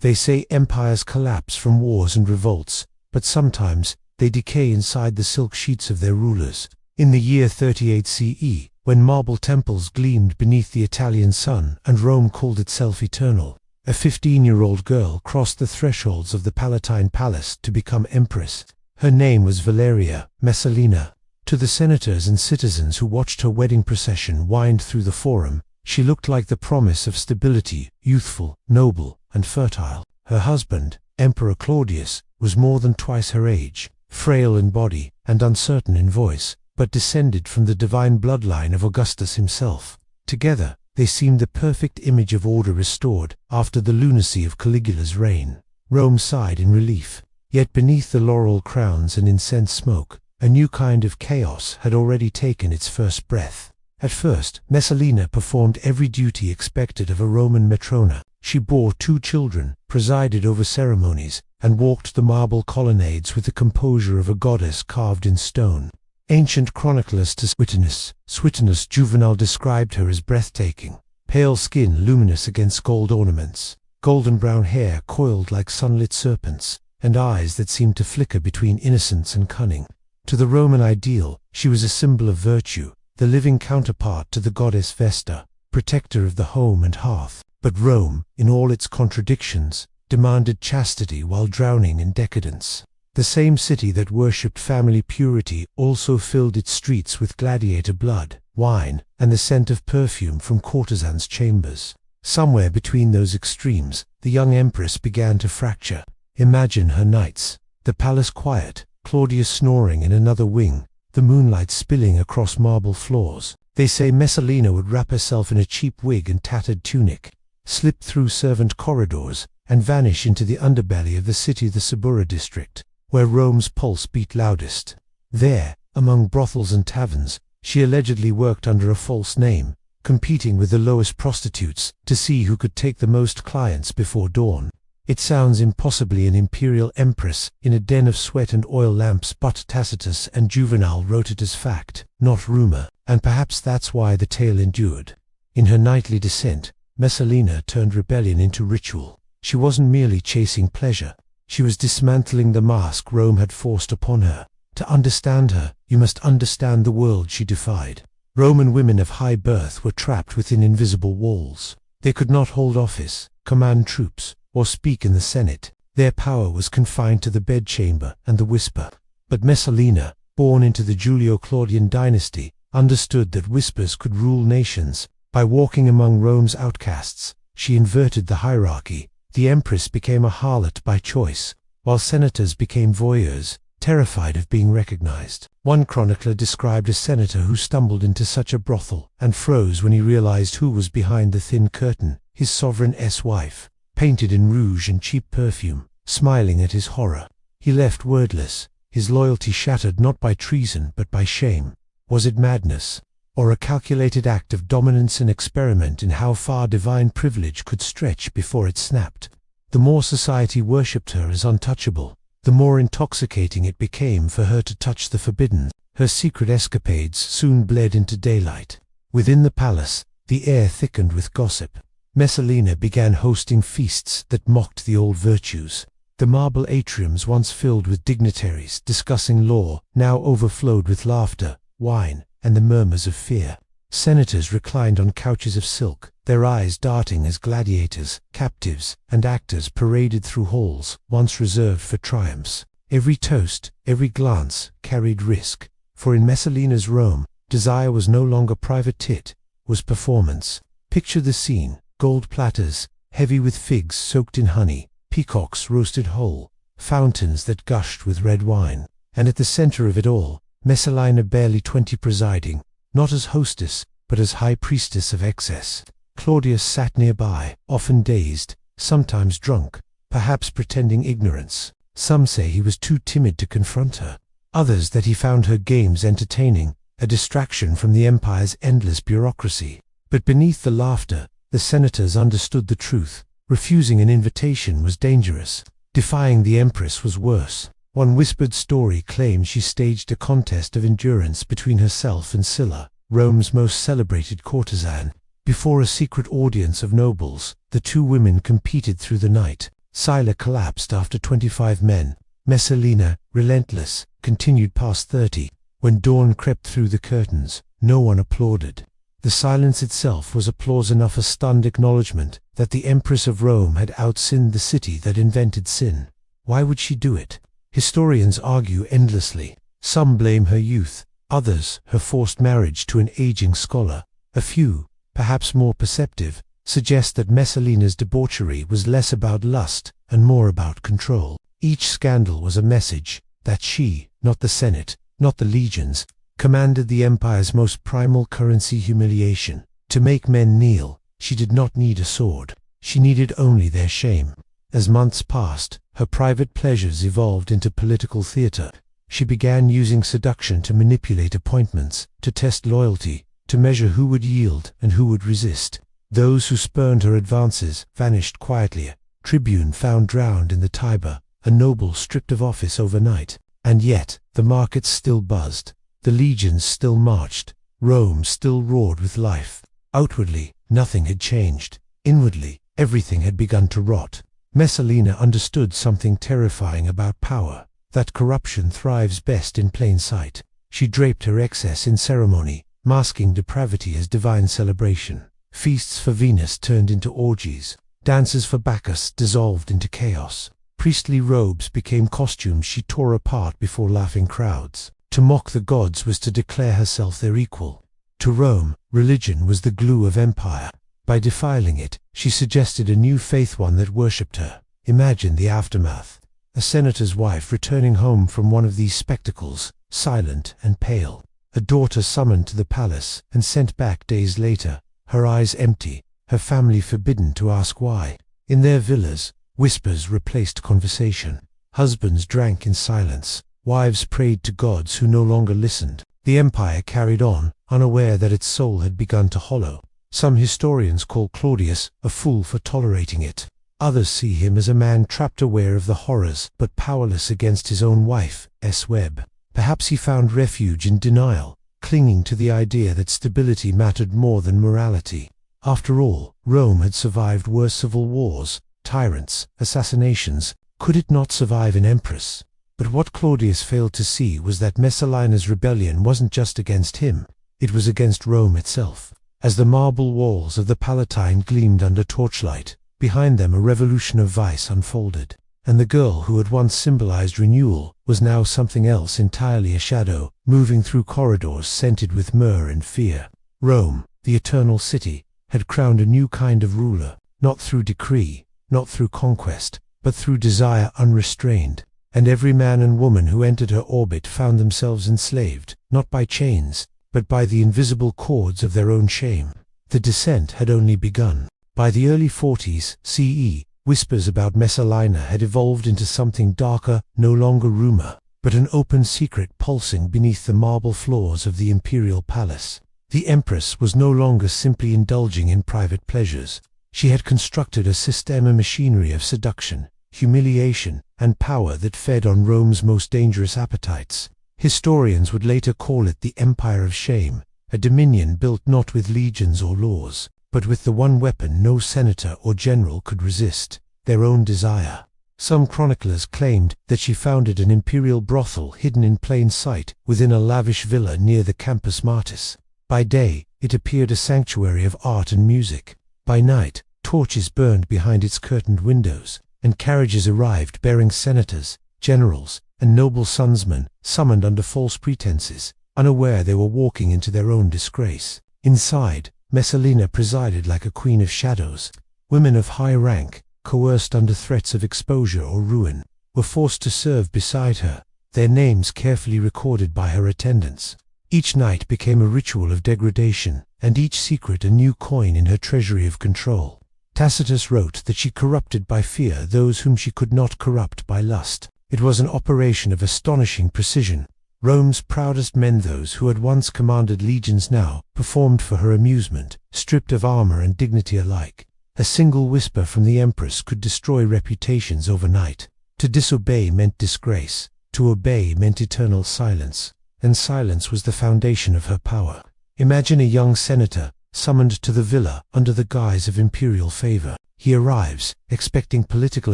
They say empires collapse from wars and revolts, but sometimes they decay inside the silk sheets of their rulers. In the year 38 CE, when marble temples gleamed beneath the Italian sun and Rome called itself eternal, a 15-year-old girl crossed the thresholds of the Palatine Palace to become Empress. Her name was Valeria Messalina. To the senators and citizens who watched her wedding procession wind through the forum, she looked like the promise of stability, youthful, noble, and fertile. Her husband, Emperor Claudius, was more than twice her age, frail in body and uncertain in voice, but descended from the divine bloodline of Augustus himself. Together, they seemed the perfect image of order restored after the lunacy of Caligula's reign. Rome sighed in relief, yet beneath the laurel crowns and incense smoke, a new kind of chaos had already taken its first breath. At first, Messalina performed every duty expected of a Roman matrona. She bore 2 children, presided over ceremonies, and walked the marble colonnades with the composure of a goddess carved in stone. Ancient chroniclers Suetonius Juvenal described her as breathtaking, pale skin luminous against gold ornaments, golden brown hair coiled like sunlit serpents, and eyes that seemed to flicker between innocence and cunning. To the Roman ideal, she was a symbol of virtue, the living counterpart to the goddess Vesta, protector of the home and hearth. But Rome, in all its contradictions, demanded chastity while drowning in decadence. The same city that worshipped family purity also filled its streets with gladiator blood, wine, and the scent of perfume from courtesans' chambers. Somewhere between those extremes, the young empress began to fracture. Imagine her nights, the palace quiet, Claudius snoring in another wing, the moonlight spilling across marble floors. They say Messalina would wrap herself in a cheap wig and tattered tunic, slip through servant corridors, and vanish into the underbelly of the city, the Suburra district, where Rome's pulse beat loudest. There, among brothels and taverns, she allegedly worked under a false name, competing with the lowest prostitutes to see who could take the most clients before dawn. It sounds impossibly an imperial empress in a den of sweat and oil lamps, but Tacitus and Juvenal wrote it as fact, not rumor, and perhaps that's why the tale endured. In her nightly descent, Messalina turned rebellion into ritual. She wasn't merely chasing pleasure. She was dismantling the mask Rome had forced upon her. To understand her, you must understand the world she defied. Roman women of high birth were trapped within invisible walls. They could not hold office, command troops, or speak in the Senate. Their power was confined to the bedchamber and the whisper. But Messalina, born into the Julio-Claudian dynasty, understood that whispers could rule nations. By walking among Rome's outcasts, she inverted the hierarchy. The empress became a harlot by choice, while senators became voyeurs, terrified of being recognized. One chronicler described a senator who stumbled into such a brothel and froze when he realized who was behind the thin curtain, his sovereign's wife, painted in rouge and cheap perfume, smiling at his horror. He left wordless, his loyalty shattered not by treason but by shame. Was it madness, or a calculated act of dominance, and experiment in how far divine privilege could stretch before it snapped? The more society worshipped her as untouchable, the more intoxicating it became for her to touch the forbidden. Her secret escapades soon bled into daylight. Within the palace, the air thickened with gossip. Messalina began hosting feasts that mocked the old virtues. The marble atriums, once filled with dignitaries discussing law, now overflowed with laughter, wine, and the murmurs of fear. Senators reclined on couches of silk, their eyes darting as gladiators, captives, and actors paraded through halls once reserved for triumphs. Every toast, every glance carried risk, for in Messalina's Rome, desire was no longer private, it was performance. Picture the scene: gold platters, heavy with figs soaked in honey, peacocks roasted whole, fountains that gushed with red wine, and at the center of it all, Messalina, barely 20, presiding, not as hostess, but as high priestess of excess. Claudius sat nearby, often dazed, sometimes drunk, perhaps pretending ignorance. Some say he was too timid to confront her, others that he found her games entertaining, a distraction from the empire's endless bureaucracy. But beneath the laughter, the senators understood the truth. Refusing an invitation was dangerous. Defying the empress was worse. One whispered story claimed she staged a contest of endurance between herself and Sylla, Rome's most celebrated courtesan. Before a secret audience of nobles, the two women competed through the night, Sylla collapsed after 25 men. Messalina, relentless, continued past 30. When dawn crept through the curtains, no one applauded. The silence itself was applause enough, a stunned acknowledgement that the Empress of Rome had outsinned the city that invented sin. Why would she do it? Historians argue endlessly. Some blame her youth, others her forced marriage to an aging scholar. A few, perhaps more perceptive, suggest that Messalina's debauchery was less about lust and more about control. Each scandal was a message that she, not the Senate, not the legions, commanded the empire's most primal currency, humiliation. To make men kneel, she did not need a sword. She needed only their shame. As months passed, her private pleasures evolved into political theater. She began using seduction to manipulate appointments, to test loyalty, to measure who would yield and who would resist. Those who spurned her advances vanished quietly. A tribune found drowned in the Tiber, a noble stripped of office overnight. And yet, the markets still buzzed. The legions still marched. Rome still roared with life. Outwardly, nothing had changed. Inwardly, everything had begun to rot. Messalina understood something terrifying about power, that corruption thrives best in plain sight. She draped her excess in ceremony, masking depravity as divine celebration. Feasts for Venus turned into orgies. Dances for Bacchus dissolved into chaos. Priestly robes became costumes she tore apart before laughing crowds. To mock the gods was to declare herself their equal. To Rome, religion was the glue of empire. By defiling it, she suggested a new faith, one that worshipped her. Imagine the aftermath. A senator's wife returning home from one of these spectacles, silent and pale. A daughter summoned to the palace and sent back days later, her eyes empty, her family forbidden to ask why. In their villas, whispers replaced conversation. Husbands drank in silence. Wives prayed to gods who no longer listened. The empire carried on, unaware that its soul had begun to hollow. Some historians call Claudius a fool for tolerating it. Others see him as a man trapped, aware of the horrors, but powerless against his own wife's web. Perhaps he found refuge in denial, clinging to the idea that stability mattered more than morality. After all, Rome had survived worse civil wars, tyrants, assassinations. Could it not survive an empress? But what Claudius failed to see was that Messalina's rebellion wasn't just against him, it was against Rome itself. As the marble walls of the Palatine gleamed under torchlight, behind them a revolution of vice unfolded. And the girl who had once symbolized renewal was now something else entirely, a shadow, moving through corridors scented with myrrh and fear. Rome, the eternal city, had crowned a new kind of ruler, not through decree, not through conquest, but through desire unrestrained. And every man and woman who entered her orbit found themselves enslaved, not by chains, but by the invisible cords of their own shame. The descent had only begun. By the early 40s CE, whispers about Messalina had evolved into something darker, no longer rumor, but an open secret pulsing beneath the marble floors of the imperial palace. The Empress was no longer simply indulging in private pleasures. She had constructed a system, a machinery of seduction, humiliation, and power that fed on Rome's most dangerous appetites. Historians would later call it the Empire of Shame, a dominion built not with legions or laws, but with the one weapon no senator or general could resist, their own desire. Some chroniclers claimed that she founded an imperial brothel hidden in plain sight within a lavish villa near the Campus Martis. By day, it appeared a sanctuary of art and music. By night, torches burned behind its curtained windows, and carriages arrived bearing senators, generals, and noble sonsmen, summoned under false pretenses, unaware they were walking into their own disgrace. Inside, Messalina presided like a queen of shadows. Women of high rank, coerced under threats of exposure or ruin, were forced to serve beside her, their names carefully recorded by her attendants. Each night became a ritual of degradation, and each secret a new coin in her treasury of control. Tacitus wrote that she corrupted by fear those whom she could not corrupt by lust. It was an operation of astonishing precision. Rome's proudest men, those who had once commanded legions, now performed for her amusement, stripped of armor and dignity alike. A single whisper from the Empress could destroy reputations overnight. To disobey meant disgrace, to obey meant eternal silence, and silence was the foundation of her power. Imagine a young senator, summoned to the villa under the guise of imperial favor. He arrives, expecting political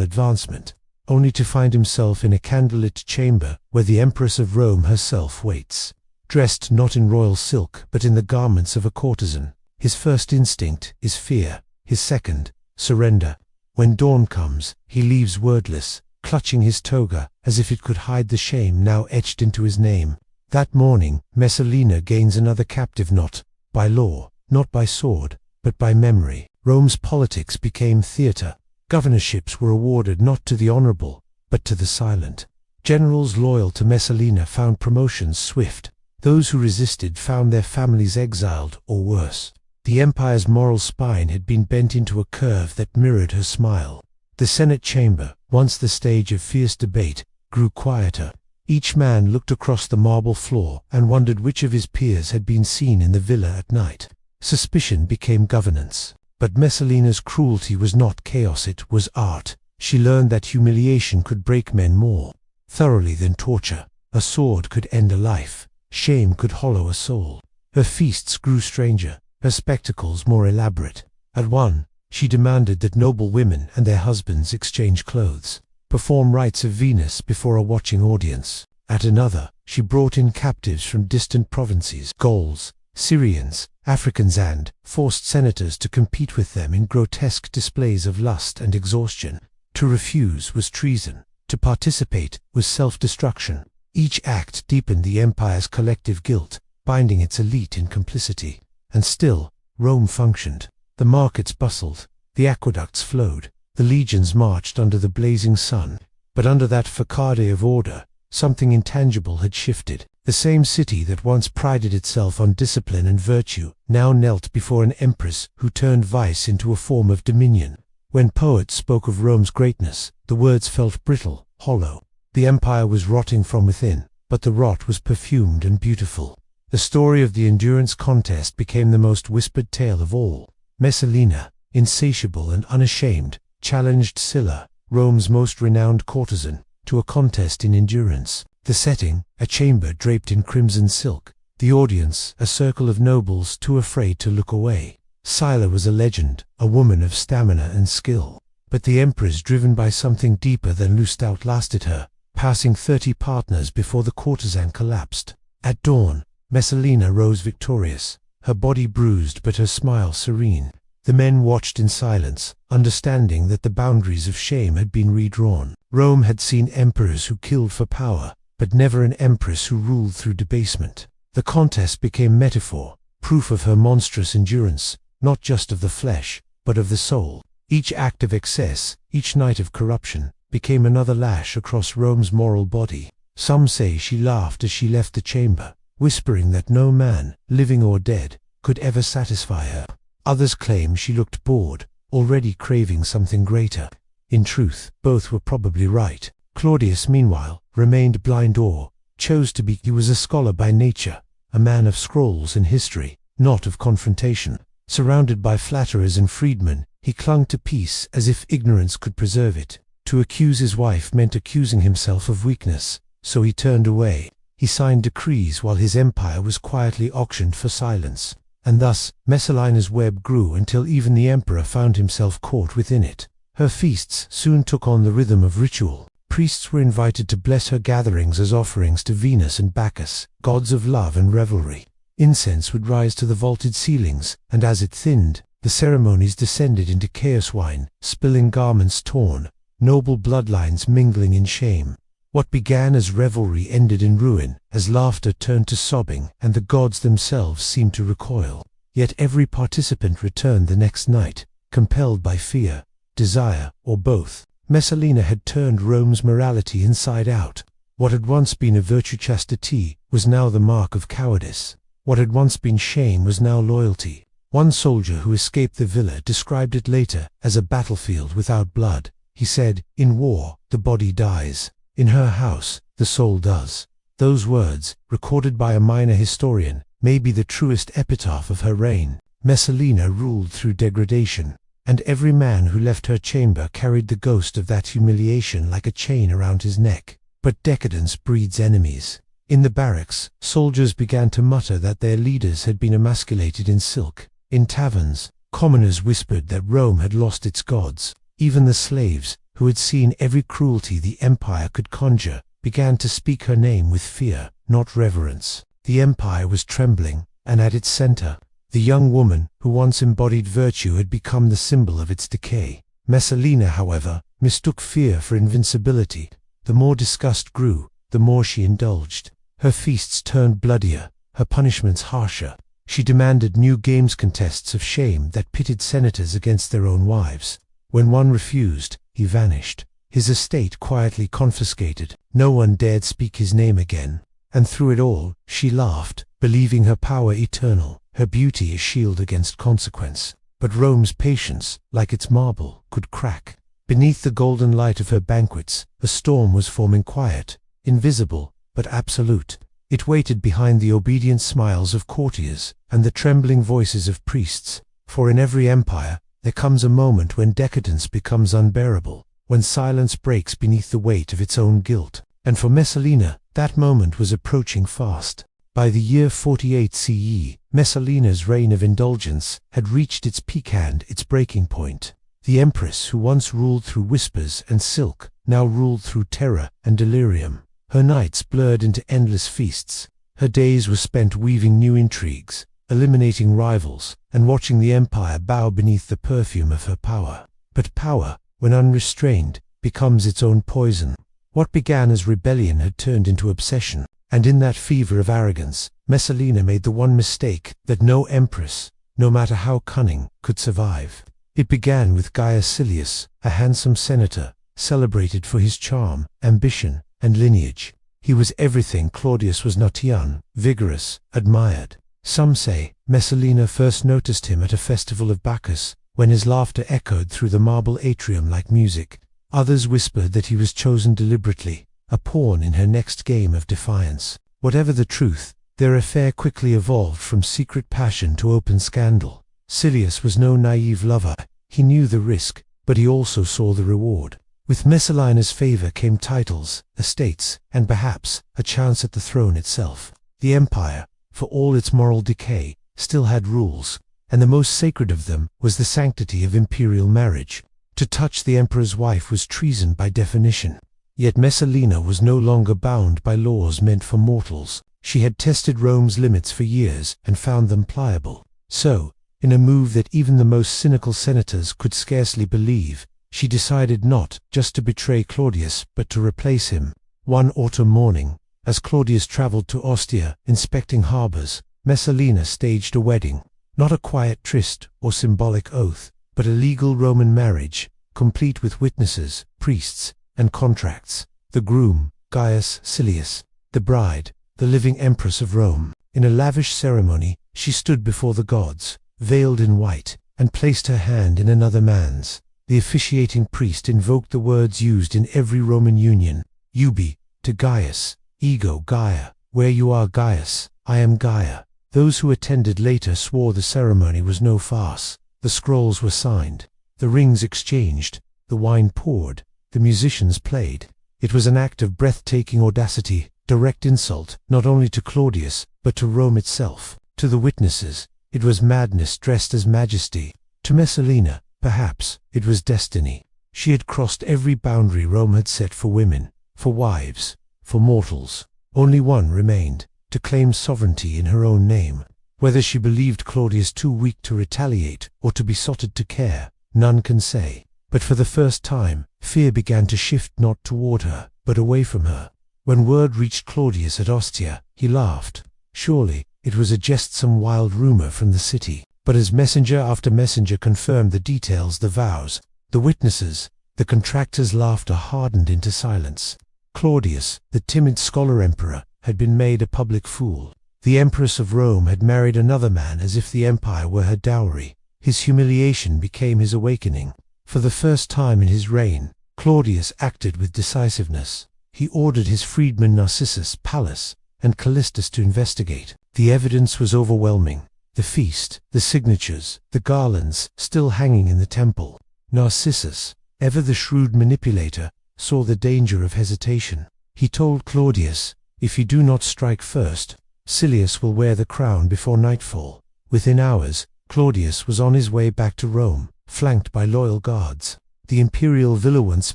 advancement, only to find himself in a candlelit chamber where the Empress of Rome herself waits. Dressed not in royal silk but in the garments of a courtesan, his first instinct is fear, his second, surrender. When dawn comes, he leaves wordless, clutching his toga as if it could hide the shame now etched into his name. That morning, Messalina gains another captive, not by law, not by sword, but by memory. Rome's politics became theatre. Governorships were awarded not to the honorable, but to the silent. Generals loyal to Messalina found promotions swift. Those who resisted found their families exiled, or worse. The empire's moral spine had been bent into a curve that mirrored her smile. The Senate chamber, once the stage of fierce debate, grew quieter. Each man looked across the marble floor and wondered which of his peers had been seen in the villa at night. Suspicion became governance. But Messalina's cruelty was not chaos, it was art. She learned that humiliation could break men more thoroughly than torture. A sword could end a life. Shame could hollow a soul. Her feasts grew stranger, her spectacles more elaborate. At one, she demanded that noble women and their husbands exchange clothes, perform rites of Venus before a watching audience. At another, she brought in captives from distant provinces, Gauls, Syrians, Africans, and forced senators to compete with them in grotesque displays of lust and exhaustion. To refuse was treason. To participate was self-destruction. Each act deepened the empire's collective guilt, binding its elite in complicity. And still, Rome functioned. The markets bustled, the aqueducts flowed, the legions marched under the blazing sun. But under that facade of order, something intangible had shifted. The same city that once prided itself on discipline and virtue now knelt before an empress who turned vice into a form of dominion. When poets spoke of Rome's greatness, the words felt brittle, hollow. The empire was rotting from within, but the rot was perfumed and beautiful. The story of the endurance contest became the most whispered tale of all. Messalina, insatiable and unashamed, challenged Sylla, Rome's most renowned courtesan, to a contest in endurance. The setting, a chamber draped in crimson silk. The audience, a circle of nobles too afraid to look away. Sylla was a legend, a woman of stamina and skill. But the Empress, driven by something deeper than lust, outlasted her, passing 30 partners before the courtesan collapsed. At dawn, Messalina rose victorious, her body bruised but her smile serene. The men watched in silence, understanding that the boundaries of shame had been redrawn. Rome had seen emperors who killed for power, but never an empress who ruled through debasement. The contest became metaphor, proof of her monstrous endurance, not just of the flesh, but of the soul. Each act of excess, each night of corruption, became another lash across Rome's moral body. Some say she laughed as she left the chamber, whispering that no man, living or dead, could ever satisfy her. Others claim she looked bored, already craving something greater. In truth, both were probably right. Claudius, meanwhile, remained blind or chose to be. He was a scholar by nature, a man of scrolls and history, not of confrontation. Surrounded by flatterers and freedmen, he clung to peace as if ignorance could preserve it. To accuse his wife meant accusing himself of weakness, so he turned away. He signed decrees while his empire was quietly auctioned for silence. And thus, Messalina's web grew until even the emperor found himself caught within it. Her feasts soon took on the rhythm of ritual. Priests were invited to bless her gatherings as offerings to Venus and Bacchus, gods of love and revelry. Incense would rise to the vaulted ceilings, and as it thinned, the ceremonies descended into chaos, wine spilling, garments torn, noble bloodlines mingling in shame. What began as revelry ended in ruin, as laughter turned to sobbing, and the gods themselves seemed to recoil. Yet every participant returned the next night, compelled by fear, desire, or both. Messalina had turned Rome's morality inside out. What had once been a virtue, chastity, was now the mark of cowardice. What had once been shame was now loyalty. One soldier who escaped the villa described it later as a battlefield without blood. He said, "In war, the body dies. In her house, the soul does." Those words, recorded by a minor historian, may be the truest epitaph of her reign. Messalina ruled through degradation, and every man who left her chamber carried the ghost of that humiliation like a chain around his neck. But decadence breeds enemies. In the barracks, soldiers began to mutter that their leaders had been emasculated in silk. In taverns, Commoners whispered that Rome had lost its gods. Even the slaves, who had seen every cruelty the empire could conjure, began to speak her name with fear, not reverence. The empire was trembling, and at its center, the young woman who once embodied virtue had become the symbol of its decay. Messalina, however, mistook fear for invincibility. The more disgust grew, the more she indulged. Her feasts turned bloodier, her punishments harsher. She demanded new games contests of shame that pitted senators against their own wives. When one refused, he vanished, his estate quietly confiscated. No one dared speak his name again. And through it all, she laughed, believing her power eternal, her beauty a shield against consequence. But Rome's patience, like its marble, could crack. Beneath the golden light of her banquets, a storm was forming, quiet, invisible, but absolute. It waited behind the obedient smiles of courtiers and the trembling voices of priests. For in every empire, there comes a moment when decadence becomes unbearable, when silence breaks beneath the weight of its own guilt. And for Messalina, that moment was approaching fast. By the year 48 CE, Messalina's reign of indulgence had reached its peak and its breaking point. The Empress, who once ruled through whispers and silk, now ruled through terror and delirium. Her nights blurred into endless feasts. Her days were spent weaving new intrigues, eliminating rivals, and watching the empire bow beneath the perfume of her power. But power, when unrestrained, becomes its own poison. What began as rebellion had turned into obsession, and in that fever of arrogance, Messalina made the one mistake that no empress, no matter how cunning, could survive. It began with Gaius Silius, a handsome senator, celebrated for his charm, ambition, and lineage. He was everything Claudius was not: young, vigorous, admired. Some say Messalina first noticed him at a festival of Bacchus, when his laughter echoed through the marble atrium like music. Others whispered that he was chosen deliberately, a pawn in her next game of defiance. Whatever the truth, their affair quickly evolved from secret passion to open scandal. Silius was no naive lover. He knew the risk, but he also saw the reward. With Messalina's favor came titles, estates, and perhaps a chance at the throne itself. The empire, for all its moral decay, still had rules, and the most sacred of them was the sanctity of imperial marriage. To touch the emperor's wife was treason by definition. Yet Messalina was no longer bound by laws meant for mortals. She had tested Rome's limits for years and found them pliable. So, in a move that even the most cynical senators could scarcely believe, she decided not just to betray Claudius but to replace him. One autumn morning, as Claudius traveled to Ostia inspecting harbors, Messalina staged a wedding. Not a quiet tryst or symbolic oath, but a legal Roman marriage, complete with witnesses, priests, and contracts. The groom, Gaius Silius; the bride, the living Empress of Rome. In a lavish ceremony, she stood before the gods, veiled in white, and placed her hand in another man's. The officiating priest invoked the words used in every Roman union: Ubi, to Gaius, ego Gaia, where you are Gaius, I am Gaia. Those who attended later swore the ceremony was no farce. The scrolls were signed, the rings exchanged, the wine poured, the musicians played. It was an act of breathtaking audacity, direct insult, not only to Claudius, but to Rome itself. To the witnesses, it was madness dressed as majesty. To Messalina, perhaps, it was destiny. She had crossed every boundary Rome had set for women, for wives, for mortals. Only one remained: to claim sovereignty in her own name. Whether she believed Claudius too weak to retaliate or to be besotted to care, none can say. But for the first time, fear began to shift not toward her, but away from her. When word reached Claudius at Ostia, he laughed. Surely, it was a jest, some wild rumor from the city. But as messenger after messenger confirmed the details, the vows, the witnesses, the contractors' laughter hardened into silence. Claudius, the timid scholar emperor, had been made a public fool. The Empress of Rome had married another man as if the empire were her dowry. His humiliation became his awakening. For the first time in his reign, Claudius acted with decisiveness. He ordered his freedmen Narcissus, Pallas, and Callistus to investigate. The evidence was overwhelming. The feast, the signatures, the garlands, still hanging in the temple. Narcissus, ever the shrewd manipulator, saw the danger of hesitation. He told Claudius, "If you do not strike first, Silius will wear the crown before nightfall." Within hours, Claudius was on his way back to Rome, flanked by loyal guards. The imperial villa, once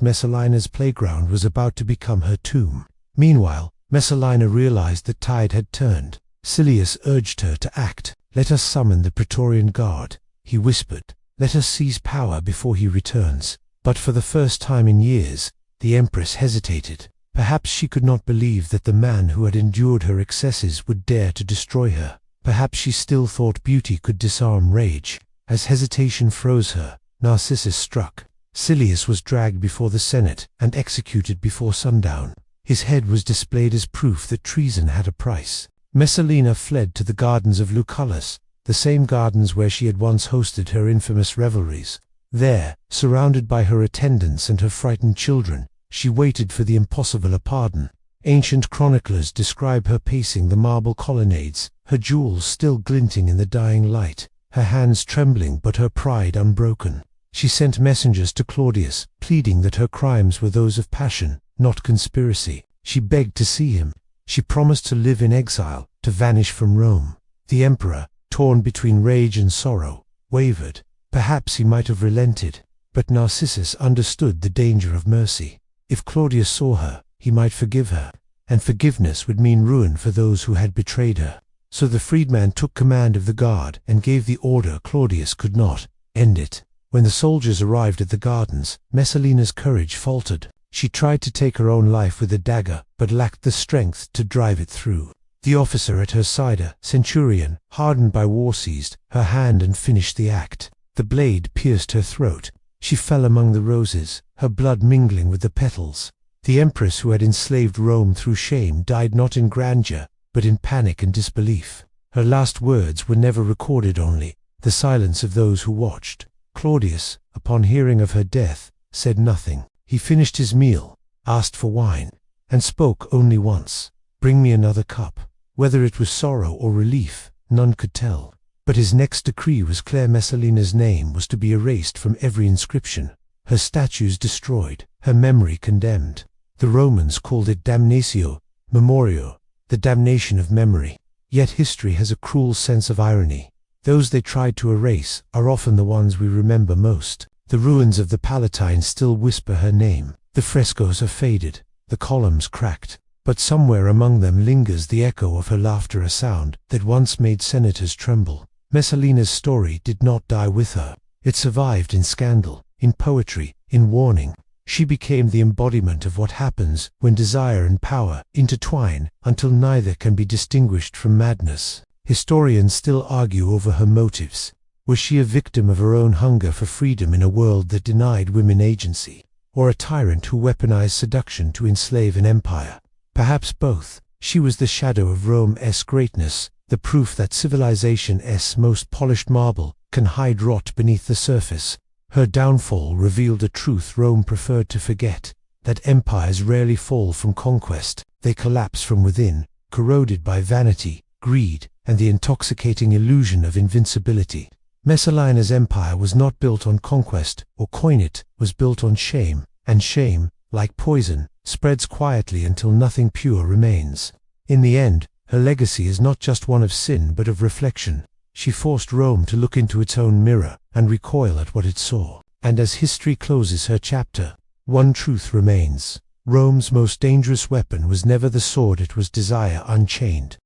Messalina's playground, was about to become her tomb. Meanwhile, Messalina realized the tide had turned. Silius urged her to act. "Let us summon the Praetorian Guard," he whispered. "Let us seize power before he returns." But for the first time in years, the Empress hesitated. Perhaps she could not believe that the man who had endured her excesses would dare to destroy her. Perhaps she still thought beauty could disarm rage. As hesitation froze her, Narcissus struck. Silius was dragged before the Senate and executed before sundown. His head was displayed as proof that treason had a price. Messalina fled to the gardens of Lucullus, the same gardens where she had once hosted her infamous revelries. There, surrounded by her attendants and her frightened children, she waited for the impossible, a pardon. Ancient chroniclers describe her pacing the marble colonnades, her jewels still glinting in the dying light, her hands trembling but her pride unbroken. She sent messengers to Claudius, pleading that her crimes were those of passion, not conspiracy. She begged to see him. She promised to live in exile, to vanish from Rome. The emperor, torn between rage and sorrow, wavered. Perhaps he might have relented, but Narcissus understood the danger of mercy. If Claudius saw her, he might forgive her, and forgiveness would mean ruin for those who had betrayed her. So the freedman took command of the guard and gave the order Claudius could not end it. When the soldiers arrived at the gardens, Messalina's courage faltered. She tried to take her own life with a dagger, but lacked the strength to drive it through. The officer at her side, a centurion, hardened by war, seized her hand and finished the act. The blade pierced her throat. She fell among the roses, her blood mingling with the petals. The Empress who had enslaved Rome through shame died not in grandeur, but in panic and disbelief. Her last words were never recorded, only the silence of those who watched. Claudius, upon hearing of her death, said nothing. He finished his meal, asked for wine, and spoke only once. "Bring me another cup." Whether it was sorrow or relief, none could tell. But his next decree was clear. Messalina's name was to be erased from every inscription, her statues destroyed, her memory condemned. The Romans called it damnatio memorio, the damnation of memory. Yet history has a cruel sense of irony. Those they tried to erase are often the ones we remember most. The ruins of the Palatine still whisper her name. The frescoes are faded, the columns cracked, but somewhere among them lingers the echo of her laughter, a sound that once made senators tremble. Messalina's story did not die with her. It survived in scandal, in poetry, in warning. She became the embodiment of what happens when desire and power intertwine until neither can be distinguished from madness. Historians still argue over her motives. Was she a victim of her own hunger for freedom in a world that denied women agency, or a tyrant who weaponized seduction to enslave an empire? Perhaps both. She was the shadow of Rome's greatness, the proof that civilization's most polished marble can hide rot beneath the surface. Her downfall revealed a truth Rome preferred to forget, that empires rarely fall from conquest. They collapse from within, corroded by vanity, greed, and the intoxicating illusion of invincibility. Messalina's empire was not built on conquest or coin, it was built on shame, and shame, like poison, spreads quietly until nothing pure remains. In the end, her legacy is not just one of sin but of reflection. She forced Rome to look into its own mirror and recoil at what it saw. And as history closes her chapter, one truth remains. Rome's most dangerous weapon was never the sword, it was desire unchained.